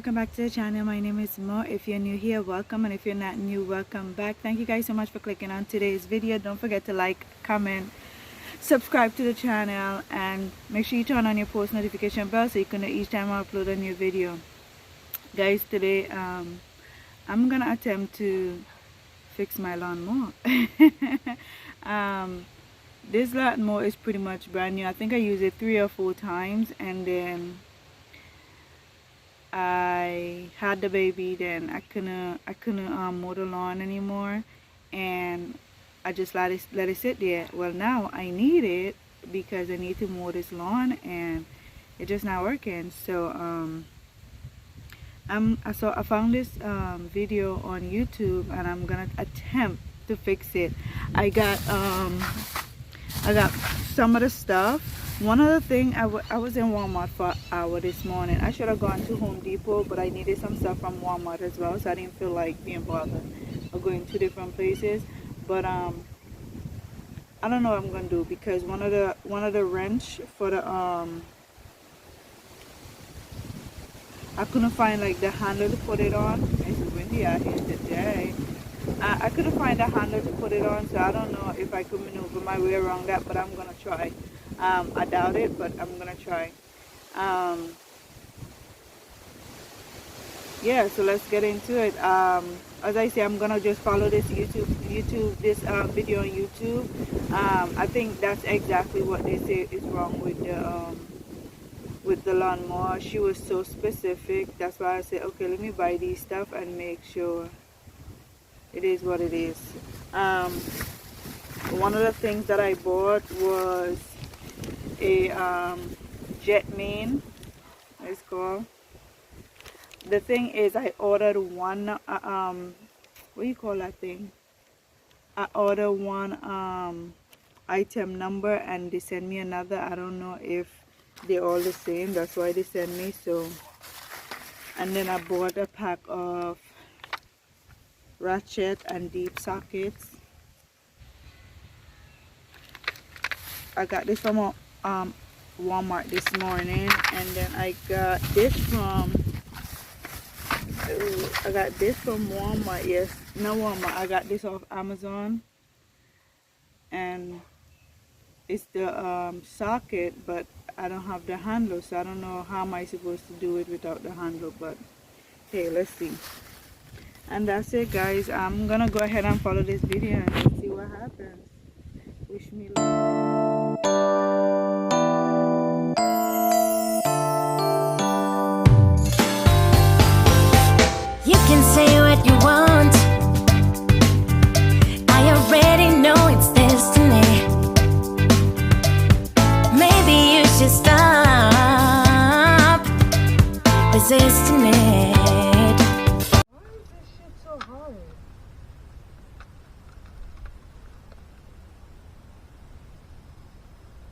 welcome back to the channel. My name is Mo. If you're new here, welcome, and if you're not new, welcome back. Thank you guys so much for clicking on today's video. Don't forget to like, comment, subscribe to the channel, and make sure you turn on your post notification bell so you can know each time I upload a new video. Guys, today I'm gonna attempt to fix my lawnmower. This lawnmower is pretty much brand new. I think I used it 3 or 4 times, and then I had the baby. Then I couldn't mow the lawn anymore, and I just let it sit there. Well, now I need it because I need to mow this lawn, and it's just not working. So I found this video on YouTube, and I'm gonna attempt to fix it. I got some of the stuff. One other thing, I was in Walmart for an hour this morning. I should have gone to Home Depot, but I needed some stuff from Walmart as well, so I didn't feel like being bothered or going to different places. But I don't know what I'm gonna do, because one of the wrench for the I couldn't find like the handle to put it on. It's windy out here today. I couldn't find the handle to put it on, so I don't know if I could maneuver my way around that, but I'm gonna try. I doubt it, but I'm gonna try. Yeah, so let's get into it. As I say, I'm gonna just follow this video on YouTube. I think that's exactly what they say is wrong with the lawnmower. She was so specific. That's why I said, okay, let me buy these stuff and make sure it is what it is. One of the things that I bought was a jet main, it's called. The thing is, I ordered one what do you call that thing? I ordered one item number, and they sent me another. I don't know if they're all the same. That's why they sent me. So, and then I bought a pack of ratchet and deep sockets. I got this from Walmart this morning, and then I got this from Walmart. Yes, no, Walmart. I got this off Amazon, and it's the socket, but I don't have the handle, so I don't know how am I supposed to do it without the handle. But hey, let's see. And that's it, guys. I'm gonna go ahead and follow this video and let's see what happens. Wish me luck. You can say what you want. I already know it's destiny. Maybe you should stop resisting it.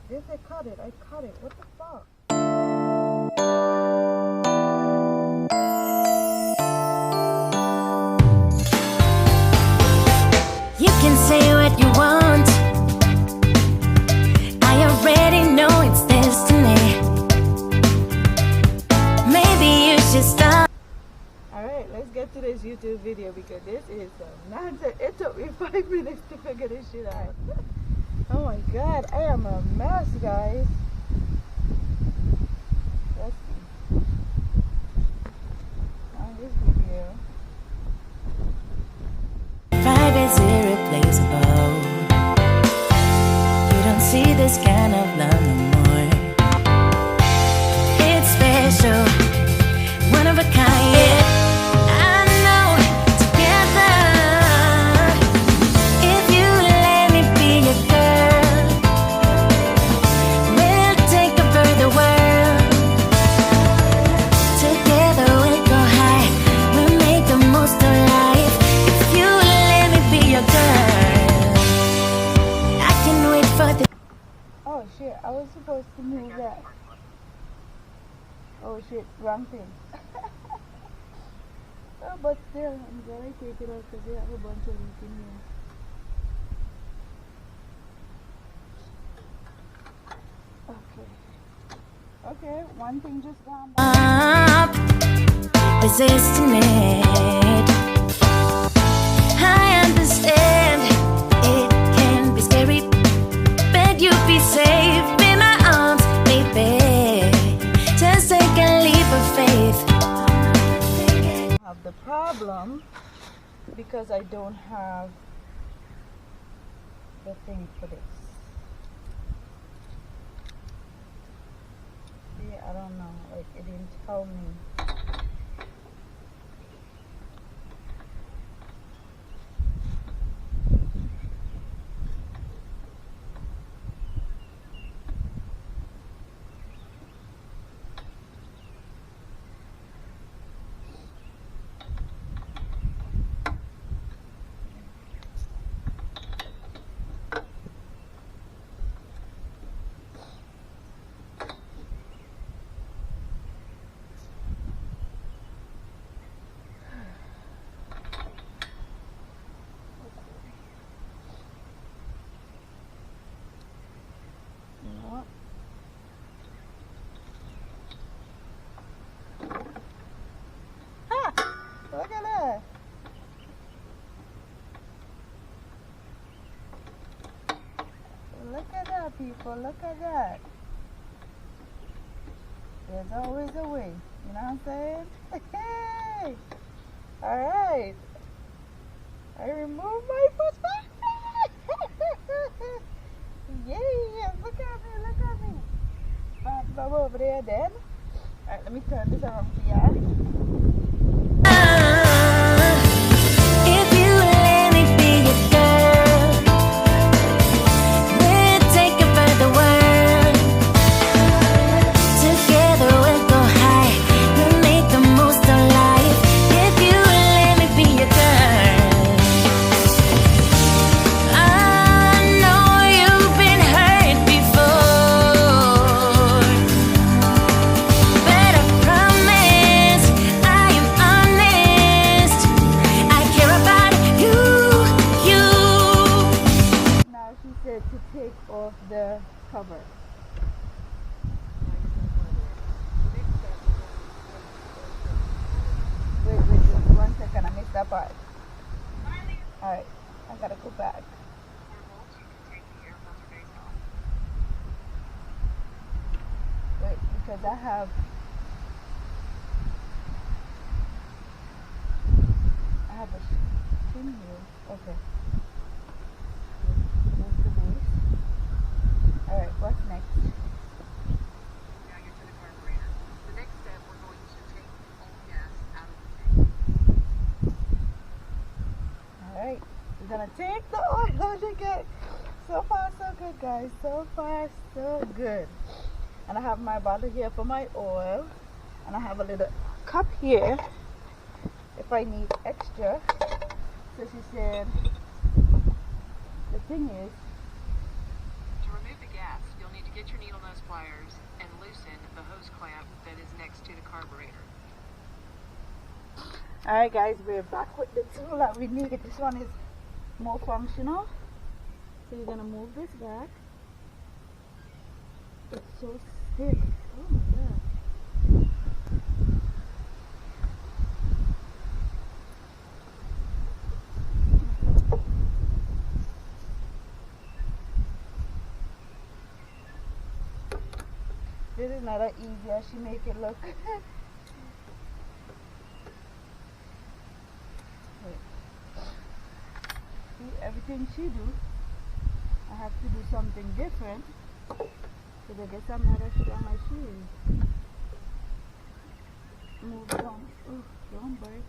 This I cut it. What the fuck? You can say what you want. I already know it's destiny. Maybe you should stop. Alright, let's get to this YouTube video, because this is nonsense. It took me 5 minutes to figure this shit out. Oh my god, I am a mess, guys. Let's see. On this video. Pride is irreplaceable. You don't see this kind of love no more. It's special, one of a kind, yeah. I know, together, if you let me be your girl, we'll take over the world. Together we'll go high, we'll make the most of life. If you let me be your girl, I can wait for the... Oh shit, I was supposed to move that. Oh shit, wrong thing. Oh, but still, I'm gonna take it off because they have a bunch of leak in here. Okay. Okay, one thing just gone up, resisting it. I understand it can be scary, but you be safe in my arms, baby. Just take a leap of faith. I have the problem because I don't have the thing for this. See, I don't know, like it didn't tell me. No. Ha! Look at that. Look at that, people. Look at that. There's always a way. You know what I'm saying? Hey! Alright. I removed my foot. Yeah! Look at me. Look at me. Bob over there then. Alright, let me turn this around for y'all. If you let me be your girl, we'll take it for the world. Together we'll go high, we'll make the most of life. If you let me be your girl, I know you've been hurt before, but I promise I am honest. I care about you. Now she said to take off the cover. Wait, 1 second, I missed that part. Alright, I gotta go back. Wait, because I have a thing here. Okay. There's the base. Alright, what's next? Now you're to the carburetor. The next step, we're going to take all gas out of the tank. Alright, we're gonna take the oil out again. So far, so good, guys. So far, so good. And I have my bottle here for my oil. And I have a little cup here if I need extra. So she said, the thing is, To remove the gas, you'll need to get your needle nose pliers and loosen the hose clamp that is next to the carburetor. alright guys, we're back with the tool that we needed. This one is more functional. So you're gonna move this back. It's so stiff. Oh my god. This is not as easy as she make it look. Wait. See, everything she do, I have to do something different. So I guess I'm not as strong as she is. Move down. Oh, don't break.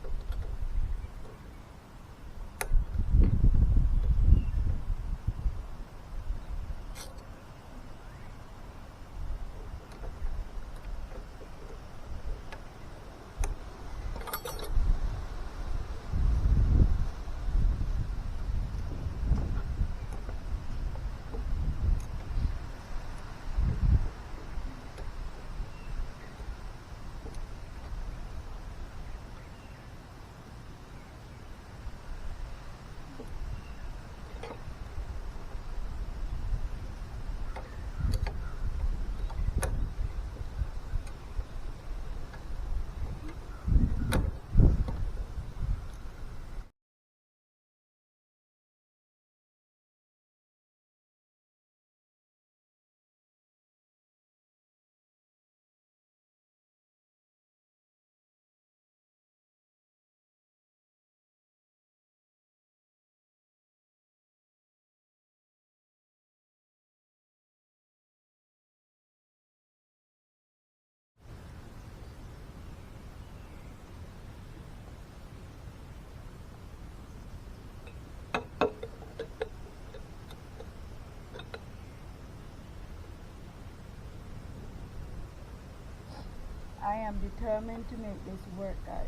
I am determined to make this work, guys.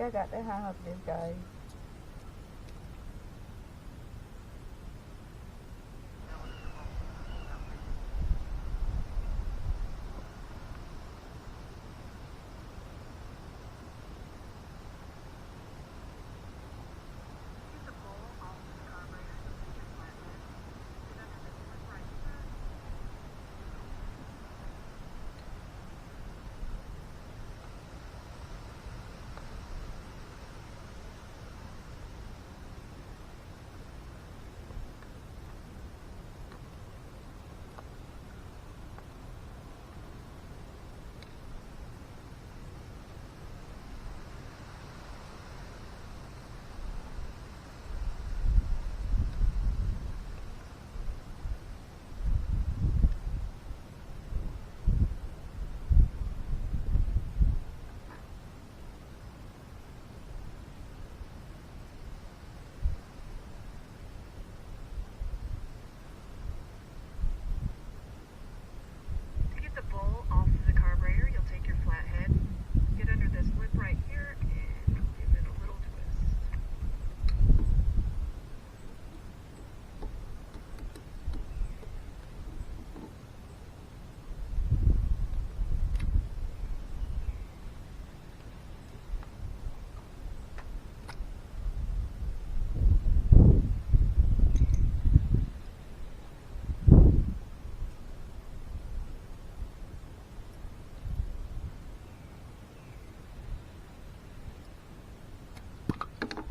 I got the hang of this, guys.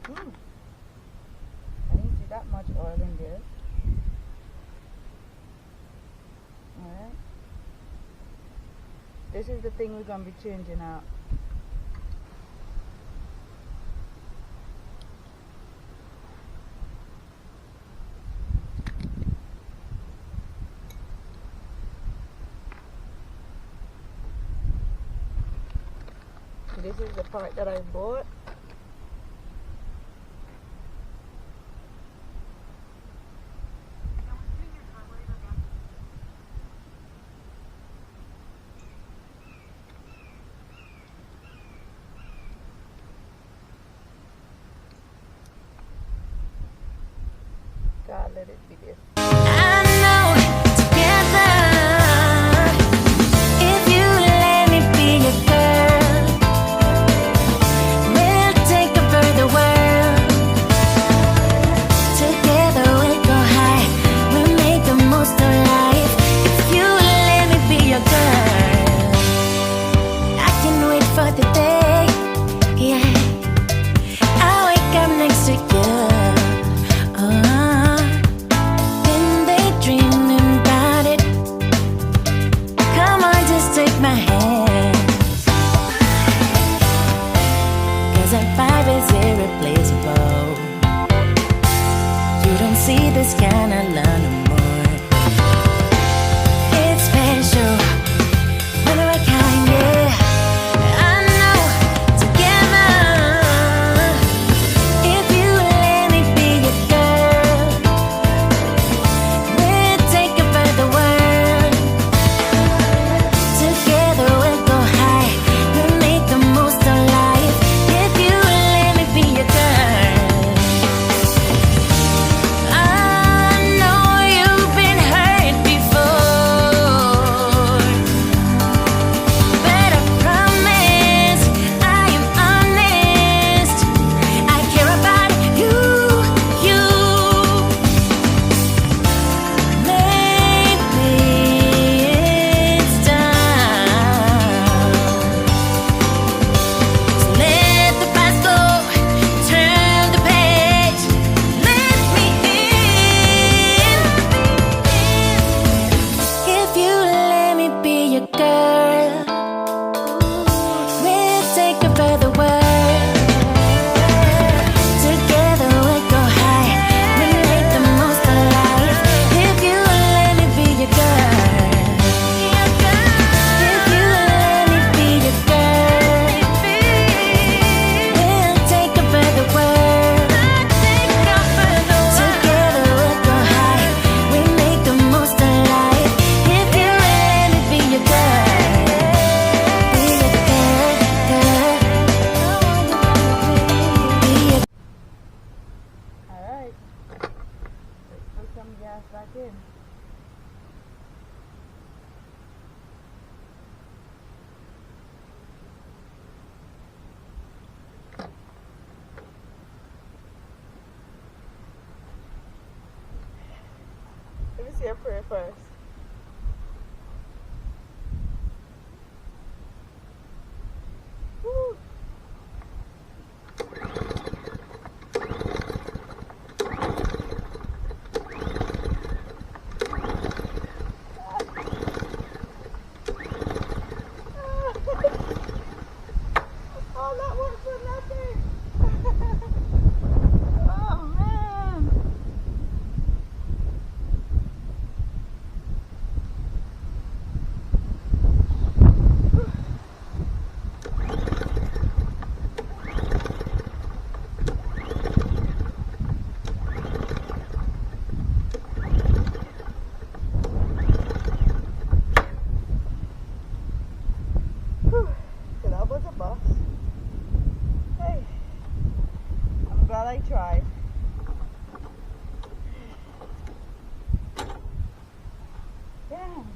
I didn't see that much oil in there. Alright. This is the thing we're going to be changing out. This is the part that I bought. God, let it be this. I know together, if you let me be your girl, we'll take over the world. Together we'll go high, we'll make the most of life. If you let me be your girl, I can wait for the day this kind of love no more. It's special, one of a kind, yeah. I know, together, if you let me be your girl, we'll take it by the world. Together we'll go high, we'll make the most of life. If you let me be your girl. I know you've been hurt before, but I promise I am honest. I care about you, you. Maybe it's time. So let the past go, turn the page, let me in. If you let me be your girl, we'll take it for the world. Together we'll go high, we'll make the most of life. If you let me be your girl, if you let me be your girl, we'll take it for the world. Together we'll go high, we'll make the most of life. If you let me be your girl, be your girl, girl. Be your Alright, let's put some gas back in. Let me see your prayer first. Woo. All that work for nothing. Oh man. Whew. So that was a bus. Hey, I'm glad I tried. Damn.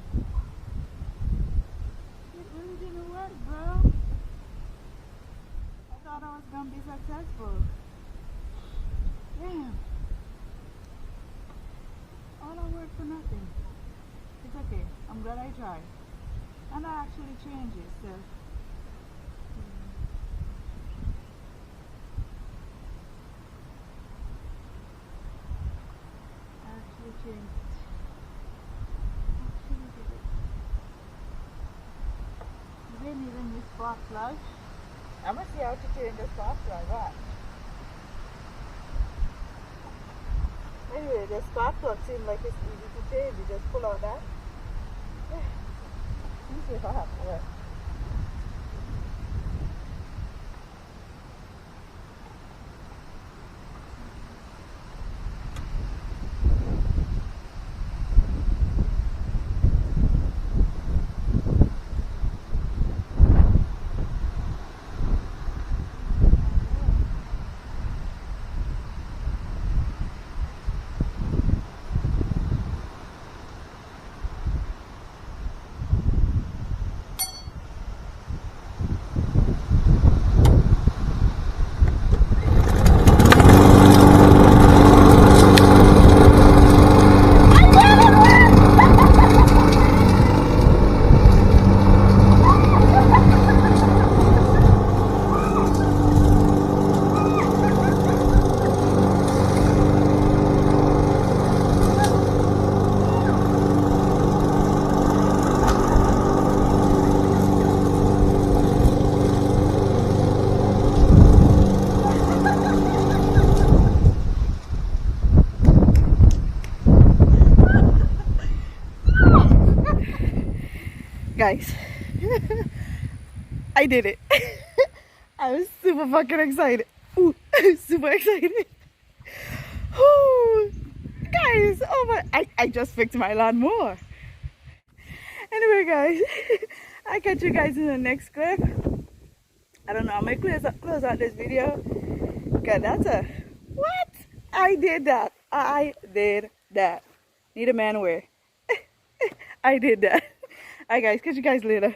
It really didn't work, bro. I thought I was gonna be successful. Damn. All that work for nothing. It's okay. I'm glad I tried. And I actually changed it, so. I actually changed it. Actually did it. You didn't even use spark plug. I'm gonna see how to change the spark plug. What? Anyway, the spark plug seems like it's easy to change. You just pull out that. Let me see if I have to work. guys, I did it. I was super fucking excited. Ooh, super excited. Ooh, guys, oh my, I just fixed my lawnmower. Anyway, guys, I'll catch you guys in the next clip. I don't know, I might close out this video. God, that's a, what? I did that. I did that. Need a man wear. I did that. Alright guys, catch you guys later.